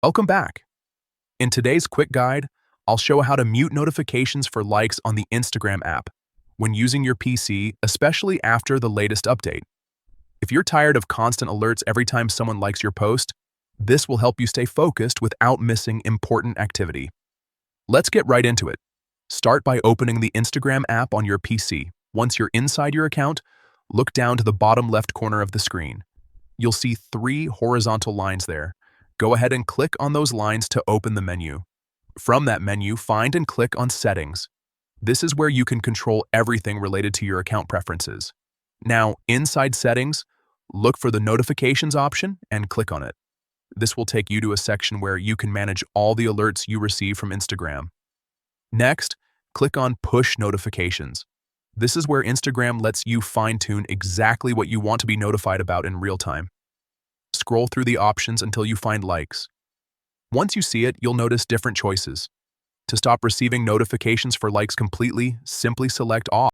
Welcome back. In today's quick guide, I'll show how to mute notifications for likes on the Instagram app when using your PC, especially after the latest update. If you're tired of constant alerts every time someone likes your post, this will help you stay focused without missing important activity. Let's get right into it. Start by opening the Instagram app on your PC. Once you're inside your account, look down to the bottom left corner of the screen. You'll see 3 horizontal lines there. Go ahead and click on those lines to open the menu. From that menu, find and click on Settings. This is where you can control everything related to your account preferences. Now, inside Settings, look for the Notifications option and click on it. This will take you to a section where you can manage all the alerts you receive from Instagram. Next, click on Push Notifications. This is where Instagram lets you fine-tune exactly what you want to be notified about in real time. Scroll through the options until you find Likes. Once you see it, you'll notice different choices. To stop receiving notifications for likes completely, simply select All.